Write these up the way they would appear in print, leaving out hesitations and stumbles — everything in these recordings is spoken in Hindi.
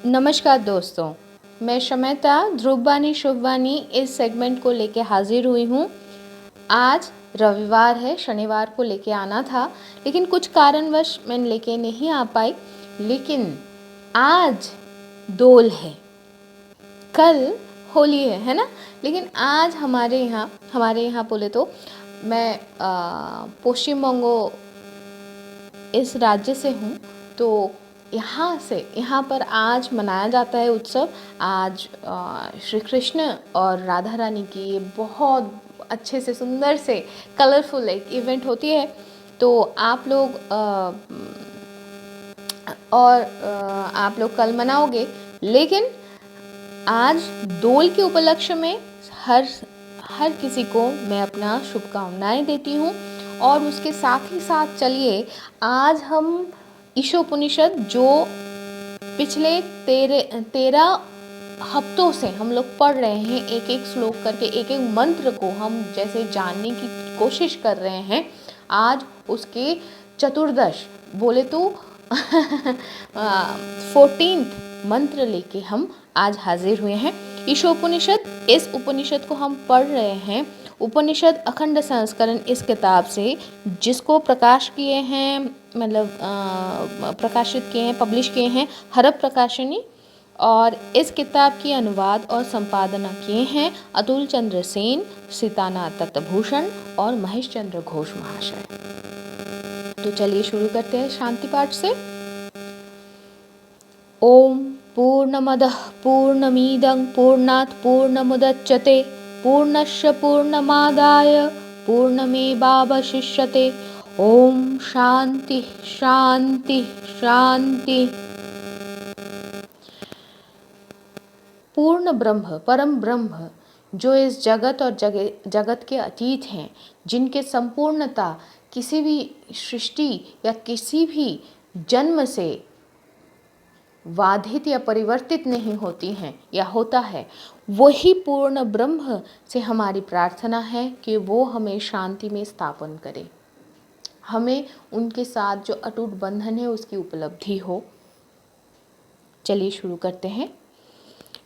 नमस्कार दोस्तों, मैं शमैता ध्रुववाणी शुभवाणी इस सेगमेंट को लेके हाजिर हुई हूँ। आज रविवार है, शनिवार को लेके आना था, लेकिन कुछ कारणवश मैं लेके नहीं आ पाई। लेकिन आज दोल है, कल होली है ना। लेकिन आज हमारे यहाँ बोले तो मैं पश्चिम बंगो इस राज्य से हूँ, तो यहाँ पर आज मनाया जाता है उत्सव। आज श्री कृष्ण और राधा रानी की बहुत अच्छे से सुंदर से कलरफुल एक इवेंट होती है। तो आप लोग कल मनाओगे, लेकिन आज दोल के उपलक्ष्य में हर किसी को मैं अपना शुभकामनाएं देती हूँ। और उसके साथ ही साथ चलिए आज हम ईशोपनिषद, जो पिछले 13 हफ्तों से हम लोग पढ़ रहे हैं, एक एक श्लोक करके, एक एक मंत्र को हम जैसे जानने की कोशिश कर रहे हैं, आज उसके चतुर्दश बोले तो 14th मंत्र लेके हम आज हाजिर हुए हैं। ईशोपनिषद, इस उपनिषद को हम पढ़ रहे हैं। उपनिषद अखंड संस्करण इस किताब से, जिसको प्रकाशित किए हैं, पब्लिश किए हैं हरप प्रकाशनी। और इस किताब की अनुवाद और संपादना किए हैं अतुल चंद्र सेन, सीतानाथ दत्तभूषण और महेश चंद्र घोष महाशय। तो चलिए शुरू करते हैं शांति पाठ से। ओम पूर्णमदः पूर्णमिदं पूर्णात् पूर्णमुदच्यते पूर्णस्य पूर्णमादाय पूर्णमेवावशिष्यते। ओम शांति शांति शांति। पूर्ण ब्रह्म, परम ब्रह्म, जो इस जगत और जगत के अतीत हैं, जिनके संपूर्णता किसी भी सृष्टि या किसी भी जन्म से बाधित या परिवर्तित नहीं होती हैं या होता है, वही पूर्ण ब्रह्म से हमारी प्रार्थना है कि वो हमें शांति में स्थापन करे, हमें उनके साथ जो अटूट बंधन है उसकी उपलब्धि हो। चलिए शुरू करते हैं।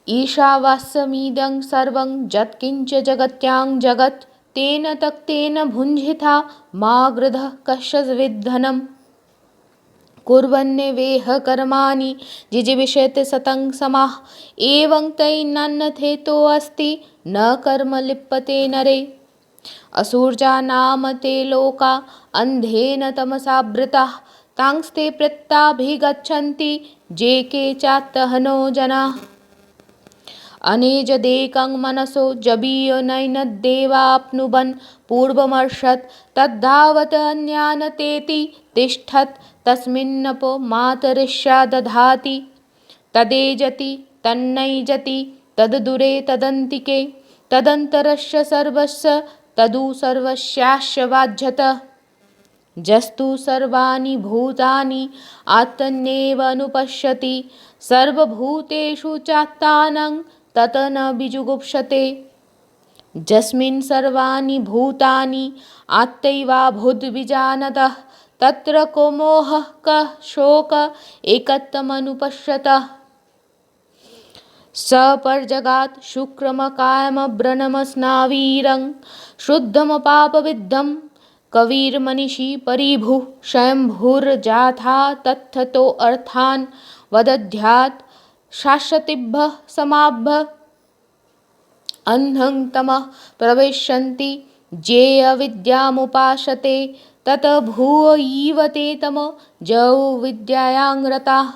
ईशावास्यमिदं सर्वं यत्किंच जगत्यां जगत् तेन तक्तेन भुञ्जिता मा गृधः कश्चिद्विद्धनम् कुर्वन्नेवेह कर्माणि जिजीविषेत सतं समाः एवं तैर्नान्यथेतोऽस्ति न कर्म लिप्यते नरे। असुर्जा नाम ते लोका अन्धेन तमसावृताः तांस्ते प्रत्याभिगच्छन्ति जे के चात्तहनो जनाः। अनेजदेकं मनसो जबीयो नैनद्देवाप्नुवन् पूर्वमर्षत् तद्धावत् अन्यान् तेति तिष्ठत् तस्मिन्नपो मातरिष्या दधाति तदेजति तन्नैजति तद्दूरे तदन्तिके तदन्तरस्य सर्वस्य तदु सर्वस्यास्य बाध्यतः। जस्तु सर्वाणि भूतानि आत्मन्येव अनुपश्यति सर्वभूतेषु चात्मानं तत न विजुगुप्सते। यस्मिन् सर्वाणि भूतानि आत्मैवाभूद्विजानतः तत्र को मोहः कः शोकः एकत्वमनुपश्यतः। सपर्जगात् शुक्रमकायमव्रणमस्नावीरं शुद्धमपापविद्धं कविर्मनीषी परिभुः स्वयंभूर्जाथा तत्थतो अर्थान् वदध्यात् शाश्वतिभ्यः समाभ्यः। अन्धं तमः प्रविशन्ति ये अविद्यामुपासते तत भूयैव ते तमो जौ विद्यायां रताः।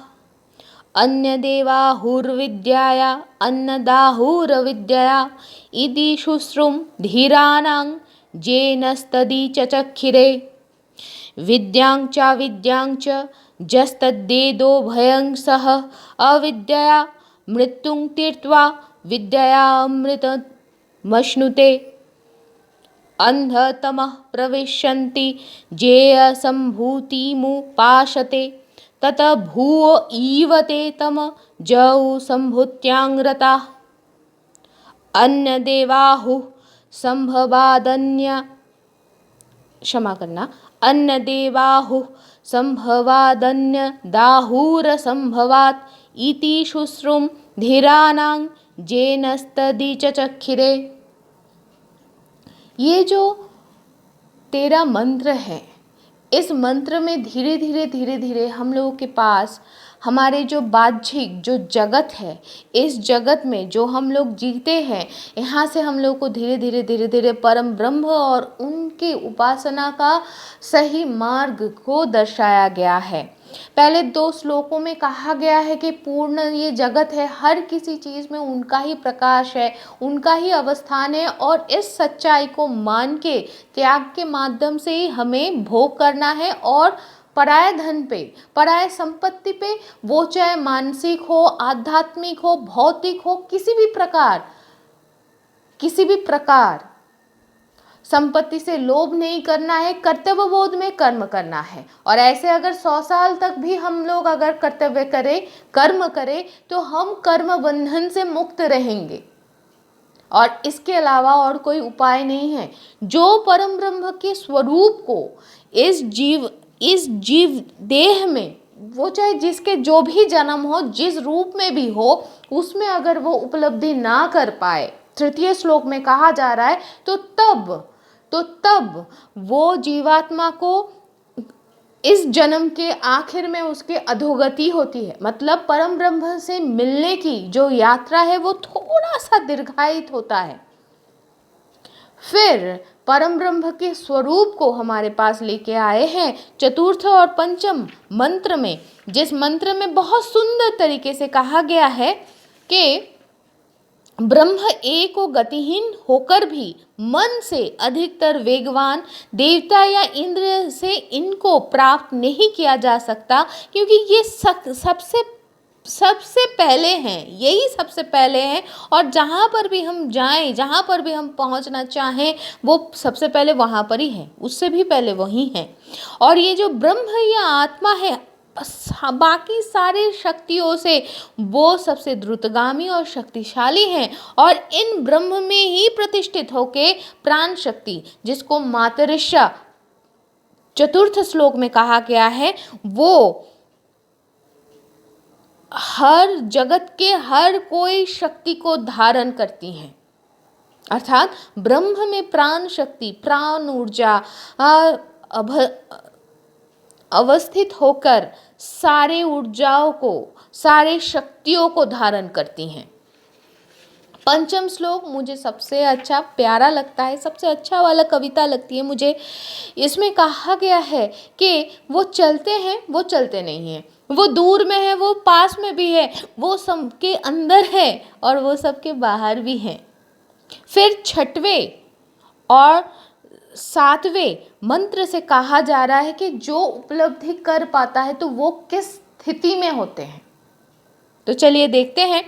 अन्यदेवाहुर्विद्याया अन्नदाहुरविद्यया इति शुश्रूं धीराणां येनस्तदि चचक्षिरे। विद्यां च विद्यां च यस्तद्वेदो भयं सः अविद्यया मृत्युं तीर्त्वा विद्यया अमृतमश्नुते। अन्धतमः प्रविशन्ति ये असम्भूतिमुपासते तत भूयो इव ते तम जौ सम्भूत्यां रताः। अन्यदेवाहुः संभवादन्य क्षमा करना अन्यदेवाहुः संभवादन्य दाहुर संभवात इति शुश्रुम धीरानां जेनस्तदीचचक्षिरे। ये जो तेरा मंत्र है, इस मंत्र में धीरे धीरे हम लोगों के पास हमारे जो बाह्यिक जो जगत है, इस जगत में जो हम लोग जीते हैं, यहाँ से हम लोग को धीरे धीरे परम ब्रह्म और उनकी उपासना का सही मार्ग को दर्शाया गया है। पहले 2 श्लोकों में कहा गया है कि पूर्ण ये जगत है, हर किसी चीज़ में उनका ही प्रकाश है, उनका ही अवस्थान है, और इस सच्चाई को मान के त्याग के माध्यम से ही हमें भोग करना है। और पराय धन पे, पराय संपत्ति पे, वो चाहे मानसिक हो, आध्यात्मिक हो, भौतिक हो, किसी भी प्रकार संपत्ति से लोभ नहीं करना है, कर्तव्य बोध में कर्म करना है। और ऐसे अगर 100 साल तक भी हम लोग अगर कर्तव्य करें, कर्म करें, तो हम कर्म बंधन से मुक्त रहेंगे, और इसके अलावा और कोई उपाय नहीं है। जो परम ब्रह्म के स्वरूप को इस जीव देह में, वो चाहे जिसके जो भी जन्म हो, जिस रूप में भी हो, उसमें अगर वो उपलब्धि ना कर पाए, 3 श्लोक में कहा जा रहा है, तो तब वो जीवात्मा को इस जन्म के आखिर में उसके अधोगति होती है। मतलब परम ब्रह्म से मिलने की जो यात्रा है वो थोड़ा सा दीर्घायित होता है। फिर परम ब्रह्म के स्वरूप को हमारे पास लेके आए हैं 4th और 5th मंत्र में, जिस मंत्र में बहुत सुंदर तरीके से कहा गया है कि ब्रह्म एक को गतिहीन होकर भी मन से अधिकतर वेगवान देवता या इंद्र से इनको प्राप्त नहीं किया जा सकता, क्योंकि ये सबसे पहले हैं, यही सबसे पहले हैं। और जहाँ पर भी हम जाएं, जहाँ पर भी हम पहुँचना चाहें, वो सबसे पहले वहाँ पर ही है, उससे भी पहले वही है। और ये जो ब्रह्म या आत्मा है, बाकी सारे शक्तियों से वो सबसे द्रुतगामी और शक्तिशाली हैं। और इन ब्रह्म में ही प्रतिष्ठित होके प्राण शक्ति, जिसको मातरिश्या 4th श्लोक में कहा गया है, वो हर जगत के हर कोई शक्ति को धारण करती हैं। अर्थात ब्रह्म में प्राण शक्ति, प्राण ऊर्जा अवस्थित होकर सारे ऊर्जाओं को, सारे शक्तियों को धारण करती हैं। 5th श्लोक मुझे सबसे अच्छा प्यारा लगता है, सबसे अच्छा वाला कविता लगती है मुझे। इसमें कहा गया है कि वो चलते हैं, वो चलते नहीं हैं, वो दूर में है, वो पास में भी है, वो सबके अंदर है और वो सबके बाहर भी है। फिर 6वें और 7वें मंत्र से कहा जा रहा है कि जो उपलब्धि कर पाता है तो वो किस स्थिति में होते हैं। तो चलिए देखते हैं।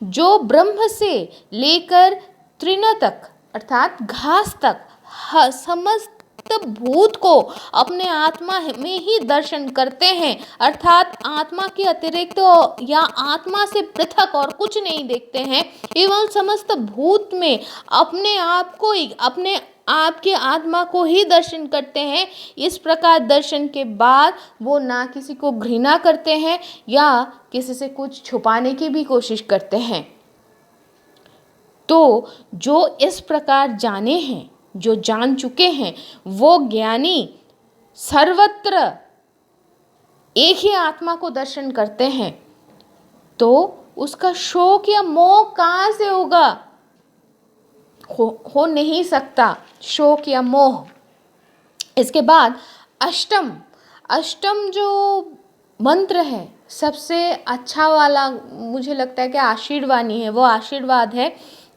जो ब्रह्म से लेकर तृण तक, अर्थात घास तक, समस्त भूत को अपने आत्मा में ही दर्शन करते हैं, अर्थात आत्मा के अतिरिक्त या आत्मा से पृथक और कुछ नहीं देखते हैं, एवं समस्त भूत में अपने आप को ही, अपने आपके आत्मा को ही दर्शन करते हैं। इस प्रकार दर्शन के बाद वो ना किसी को घृणा करते हैं या किसी से कुछ छुपाने की भी कोशिश करते हैं। तो जो इस प्रकार जाने हैं, जो जान चुके हैं, वो ज्ञानी सर्वत्र एक ही आत्मा को दर्शन करते हैं, तो उसका शोक या मोह कहाँ से होगा? हो नहीं सकता शोक या मोह। इसके बाद अष्टम जो मंत्र है, सबसे अच्छा वाला मुझे लगता है कि आशीर्वाणी है। वो आशीर्वाद है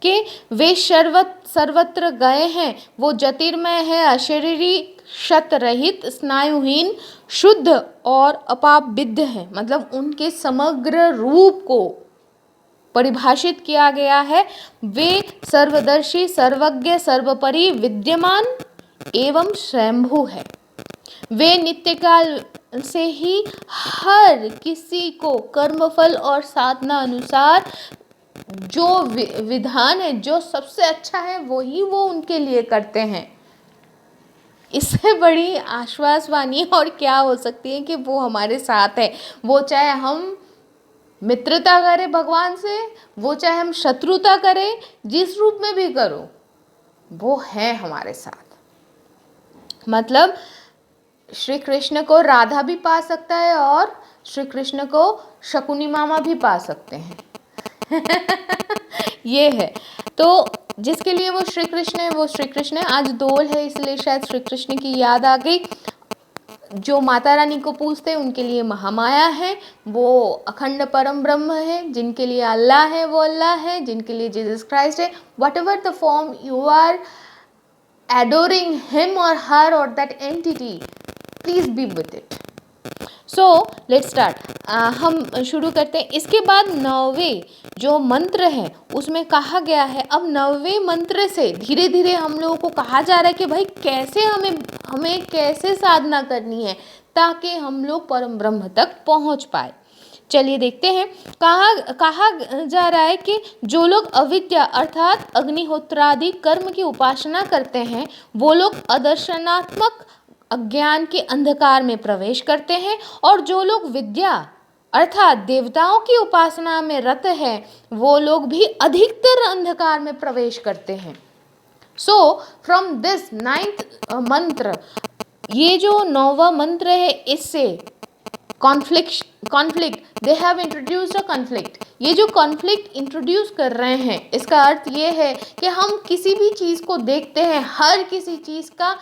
कि वे सर्वत्र गए हैं, वो ज्योतिर्मय है, अशरीरी, क्षत रहित, स्नायुहीन, शुद्ध और अपापविद्ध है। मतलब उनके समग्र रूप को परिभाषित किया गया है। वे सर्वदर्शी, सर्वज्ञ, सर्वपरि, विद्यमान एवं स्वयंभू है। वे नित्यकाल से ही हर किसी को कर्मफल और साधना अनुसार जो विधान है, जो सबसे अच्छा है, वो उनके लिए करते हैं। इससे बड़ी आश्वासवाणी और क्या हो सकती है कि वो हमारे साथ है। वो चाहे हम मित्रता करें भगवान से, वो चाहे हम शत्रुता करें, जिस रूप में भी करो, वो है हमारे साथ। मतलब श्री कृष्ण को राधा भी पा सकता है और श्री कृष्ण को शकुनी मामा भी पा सकते हैं। ये है। तो जिसके लिए वो श्री कृष्ण है वो श्री कृष्ण है। आज दोल है इसलिए शायद श्री कृष्ण की याद आ गई। जो माता रानी को पूजते हैं उनके लिए महामाया है, वो अखंड परम ब्रह्म है। जिनके लिए अल्लाह है वो अल्लाह है, जिनके लिए जीसस क्राइस्ट है, whatever the form you are adoring him or her or that entity, please be with it. So let's start. हम शुरू करते हैं। इसके बाद 9वें जो मंत्र है उसमें कहा गया है, अब 9वें मंत्र से धीरे धीरे हम लोगों को कहा जा रहा है कि भाई कैसे हमें कैसे साधना करनी है ताकि हम लोग परम ब्रह्म तक पहुंच पाए। चलिए देखते हैं। कहा जा रहा है कि जो लोग अविद्या अर्थात अग्निहोत्रादि कर्म की उपासना करते हैं वो लोग अदर्शनात्मक अज्ञान के अंधकार में प्रवेश करते हैं, और जो लोग विद्या अर्थात देवताओं की उपासना में रत है वो लोग भी अधिकतर अंधकार में प्रवेश करते हैं। सो फ्रॉम दिस 9th मंत्र, ये जो 9वां मंत्र है, इससे conflict they have introduced a conflict. ये जो कॉन्फ्लिक्ट इंट्रोड्यूस कर रहे हैं इसका अर्थ ये है कि हम किसी भी चीज़ को देखते हैं, हर किसी चीज़ का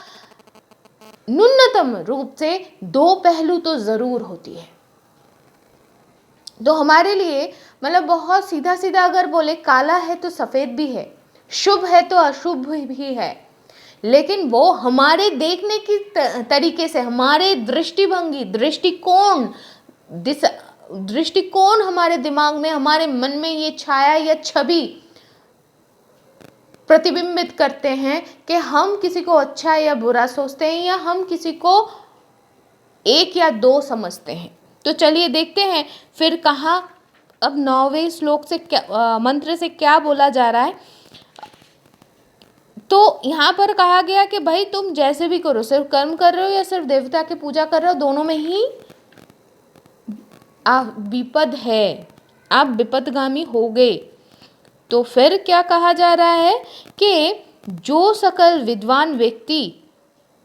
न्यूनतम रूप से 2 पहलू तो ज़रूर होती है। तो हमारे लिए मतलब बहुत सीधा सीधा अगर बोले, काला है तो सफ़ेद भी है, शुभ है तो अशुभ भी है, लेकिन वो हमारे देखने की तरीके से, हमारे दृष्टिकोण हमारे दिमाग में, हमारे मन में ये छाया या छवि प्रतिबिंबित करते हैं कि हम किसी को अच्छा या बुरा सोचते हैं या हम किसी को 1 या 2 समझते हैं। तो चलिए देखते हैं फिर कहाँ अब 9वें श्लोक से मंत्र से क्या बोला जा रहा है। तो यहाँ पर कहा गया कि भाई तुम जैसे भी करो, सिर्फ कर्म कर रहे हो या सिर्फ देवता की पूजा कर रहे हो, दोनों में ही आप विपद है, आप विपदगामी हो गए। तो फिर क्या कहा जा रहा है कि जो सकल विद्वान व्यक्ति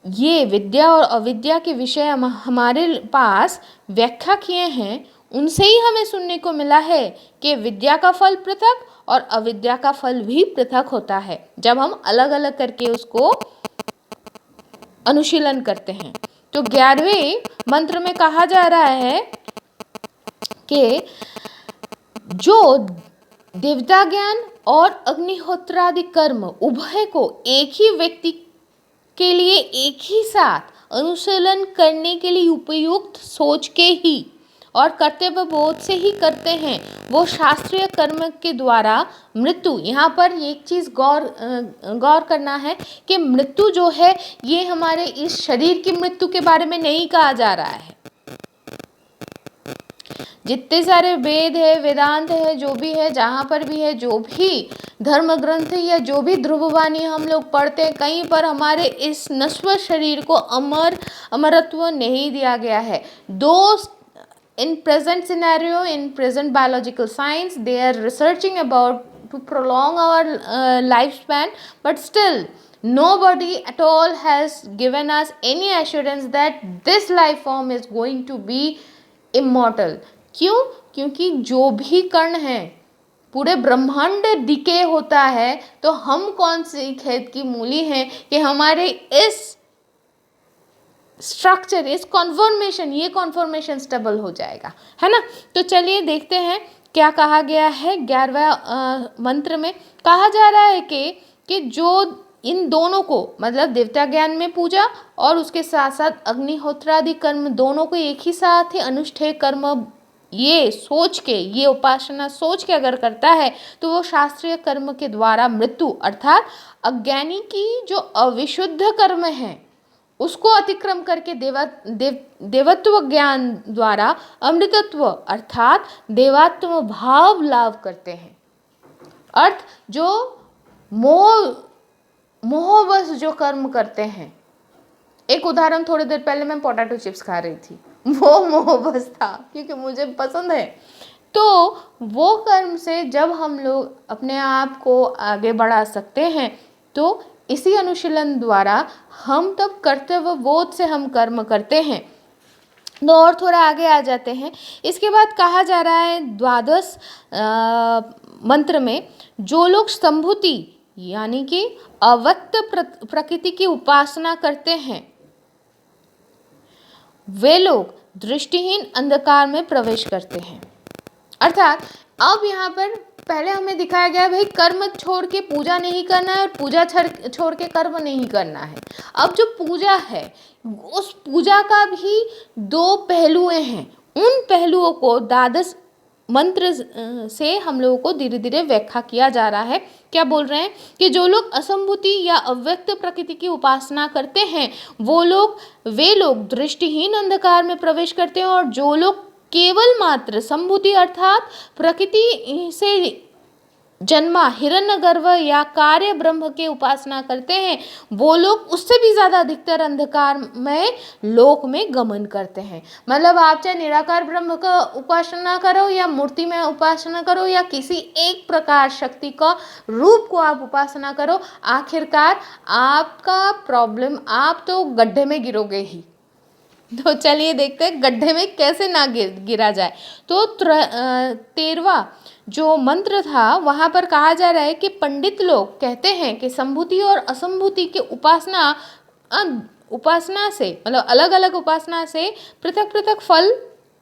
ये विद्या और अविद्या के विषय हमारे पास व्याख्या किए हैं, उनसे ही हमें सुनने को मिला है कि विद्या का फल पृथक और अविद्या का फल भी पृथक होता है, जब हम अलग अलग करके उसको अनुशीलन करते हैं। तो 11वें मंत्र में कहा जा रहा है कि जो देवता ज्ञान और अग्निहोत्रादि कर्म उभय को एक ही व्यक्ति के लिए एक ही साथ अनुशीलन करने के लिए उपयुक्त सोच के ही और कर्तव्य बोध से ही करते हैं, वो शास्त्रीय कर्म के द्वारा मृत्यु, यहाँ पर एक चीज़ गौर करना है कि मृत्यु जो है ये हमारे इस शरीर की मृत्यु के बारे में नहीं कहा जा रहा है। जितने सारे वेद है, वेदांत है, जो भी है, जहाँ पर भी है, जो भी धर्म ग्रंथ या जो भी ध्रुववाणी हम लोग पढ़ते हैं, कहीं पर हमारे इस नश्वर शरीर को अमरत्व नहीं दिया गया है। दो in present scenario, in present biological science, they are researching about to prolong our lifespan, but still nobody at all has given us any assurance that this life form is going to be immortal. क्यों? क्योंकि जो भी कण है, पूरे ब्रह्मांड डिके होता है, तो हम कौन सी खेत की मूली हैं कि हमारे इस स्ट्रक्चर, इस कॉन्फॉर्मेशन, ये कॉन्फॉर्मेशन स्टेबल हो जाएगा, है ना। तो चलिए देखते हैं क्या कहा गया है। 11वें मंत्र में कहा जा रहा है कि जो इन दोनों को, मतलब देवता ज्ञान में पूजा और उसके साथ साथ अग्निहोत्रादि कर्म, दोनों को एक ही साथ ही अनुष्ठेय कर्म ये सोच के, ये उपासना सोच के अगर करता है तो वो शास्त्रीय कर्म के द्वारा मृत्यु अर्थात अज्ञानी की जो अविशुद्ध कर्म है उसको अतिक्रम करके देवत्व ज्ञान द्वारा अमृतत्व अर्थात देवात्म भाव लाभ करते हैं। अर्थ जो मोहवश जो कर्म करते हैं एक उदाहरण, थोड़ी देर पहले मैं पोटैटो चिप्स खा रही थी, वो मोह बस था क्योंकि मुझे पसंद है। तो वो कर्म से जब हम लोग अपने आप को आगे बढ़ा सकते हैं, तो इसी अनुशीलन द्वारा हम तब कर्तव्य बोध से हम कर्म करते हैं। तो और थोड़ा आगे आ जाते हैं। इसके बाद कहा जा रहा है द्वादश मंत्र में, जो लोग संभूति यानी कि अव्यक्त प्रकृति की उपासना करते हैं, वे लोग दृष्टिहीन अंधकार में प्रवेश करते हैं। अर्थात अब यहाँ पर पहले हमें दिखाया गया भाई कर्म छोड़ के पूजा नहीं करना है और पूजा छोड़ के कर्म नहीं करना है। अब जो पूजा है उस पूजा का भी दो पहलुएं हैं। उन पहलुओं को द्वादश मंत्र से हम लोगों को धीरे धीरे व्याख्या किया जा रहा है। क्या बोल रहे हैं कि जो लोग असंभूति या अव्यक्त प्रकृति की उपासना करते हैं वे लोग दृष्टिहीन अंधकार में प्रवेश करते हैं, और जो लोग केवल मात्र संभूति अर्थात प्रकृति से जन्मा हिरण्यगर्भ या कार्य ब्रह्म के उपासना करते हैं, वो लोग उससे भी ज़्यादा अधिकतर अंधकार में लोक में गमन करते हैं। मतलब आप चाहे निराकार ब्रह्म का उपासना करो या मूर्ति में उपासना करो या किसी एक प्रकार शक्ति का रूप को आप उपासना करो, आखिरकार आपका प्रॉब्लम, आप तो गड्ढे में गिरोगे ही। तो चलिए देखते हैं गड्ढे में कैसे ना गिरा जाए। तो 13वां जो मंत्र था वहाँ पर कहा जा रहा है कि पंडित लोग कहते हैं कि संभूति और असंभूति के उपासना से, मतलब अलग अलग उपासना से पृथक पृथक फल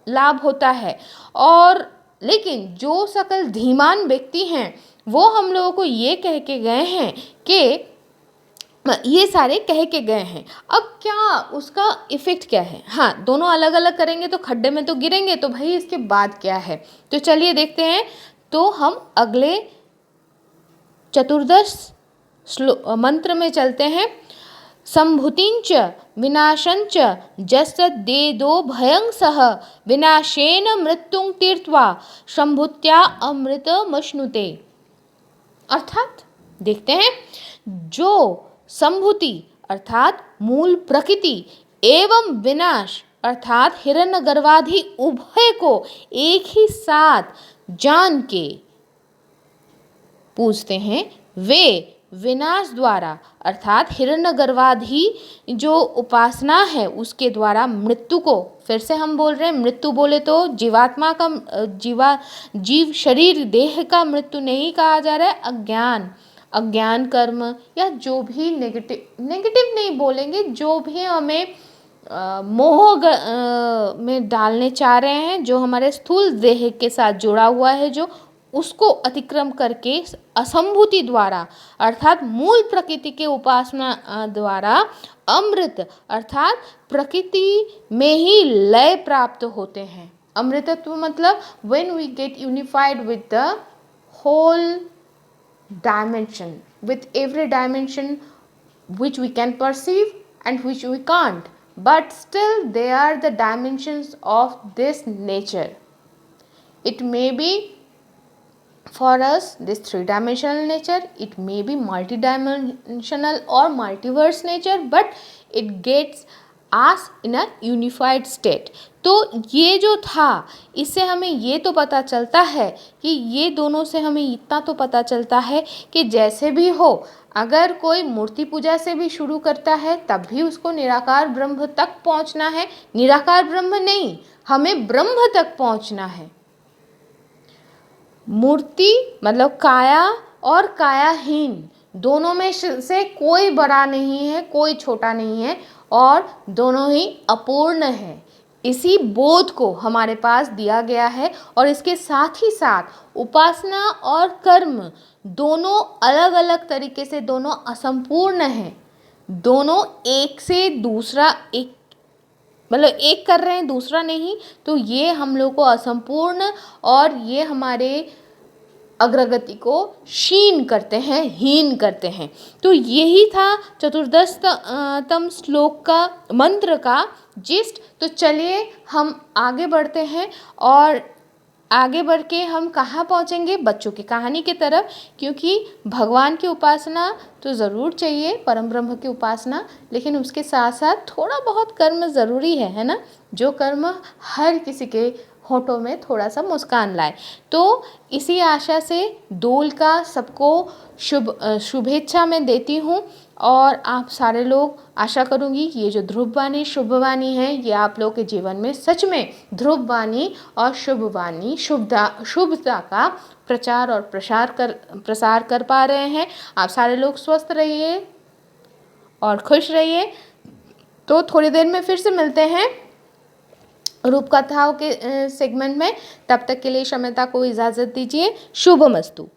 लाभ होता है, और लेकिन जो सकल धीमान व्यक्ति हैं वो हम लोगों को ये कह के गए हैं कि ये सारे कह के गए हैं। अब क्या उसका इफेक्ट क्या है? हाँ, दोनों अलग अलग करेंगे तो खड्डे में तो गिरेंगे, तो भाई इसके बाद क्या है, तो चलिए देखते हैं। तो हम अगले चतुर्दश मंत्र में चलते हैं। संभूतिंच विनाशंच जसदेदो भयं सह विनाशेन मृत्युं तीर्त्वा संभूत्या अमृतमश्नुते। अर्थात देखते हैं, जो संभूति अर्थात मूल प्रकृति एवं विनाश अर्थात हिरण्यगर्भादि उभय को एक ही साथ जान के पूजते हैं, वे विनाश द्वारा अर्थात हिरण्यगर्भादि जो उपासना है उसके द्वारा मृत्यु को, फिर से हम बोल रहे हैं मृत्यु बोले तो जीवात्मा का जीव शरीर देह का मृत्यु नहीं कहा जा रहा है, अज्ञान कर्म या जो भी नेगेटिव नहीं बोलेंगे, जो भी हमें मोह में डालने चाह रहे हैं, जो हमारे स्थूल देह के साथ जुड़ा हुआ है, जो उसको अतिक्रम करके असंभूति द्वारा अर्थात मूल प्रकृति के उपासना द्वारा अमृत अर्थात प्रकृति में ही लय प्राप्त होते हैं। अमृतत्व मतलब when we get unified with the whole dimension, with every dimension which we can perceive and which we can't, but still they are the dimensions of this nature. It may be for us this three-dimensional nature, it may be multi-dimensional or multiverse nature, but it gets us in a unified state. तो ये जो था इससे हमें ये तो पता चलता है कि ये दोनों से हमें इतना तो पता चलता है कि जैसे भी हो, अगर कोई मूर्ति पूजा से भी शुरू करता है तब भी उसको निराकार ब्रह्म तक पहुंचना है। निराकार ब्रह्म नहीं, हमें ब्रह्म तक पहुंचना है। मूर्ति मतलब काया और कायाहीन दोनों में से कोई बड़ा नहीं है, कोई छोटा नहीं है, और दोनों ही अपूर्ण है। इसी बोध को हमारे पास दिया गया है, और इसके साथ ही साथ उपासना और कर्म दोनों अलग अलग तरीके से दोनों असंपूर्ण हैं। दोनों एक से दूसरा एक मतलब एक कर रहे हैं दूसरा नहीं, तो ये हम लोग को असंपूर्ण और ये हमारे अग्रगति को क्षीण करते हैं, हीन करते हैं। तो यही था चतुर्दशतम श्लोक का मंत्र का जिस्ट। तो चलिए हम आगे बढ़ते हैं और आगे बढ़ के हम कहाँ पहुँचेंगे, बच्चों की कहानी की तरफ, क्योंकि भगवान की उपासना तो ज़रूर चाहिए, परम ब्रह्म की उपासना, लेकिन उसके साथ साथ थोड़ा बहुत कर्म ज़रूरी है ना, जो कर्म हर किसी के होठों में थोड़ा सा मुस्कान लाए। तो इसी आशा से दोल का सबको शुभेच्छा मैं देती हूँ, और आप सारे लोग, आशा करूँगी कि ये जो ध्रुव वाणी शुभ वाणी है, ये आप लोग के जीवन में सच में ध्रुव वाणी और शुभ वाणी, शुभता का प्रचार और प्रसार कर पा रहे हैं। आप सारे लोग स्वस्थ रहिए और खुश रहिए। तो थोड़ी देर में फिर से मिलते हैं रूप कथाओं के सेगमेंट में। तब तक के लिए क्षमता को इजाज़त दीजिए। शुभमस्तु।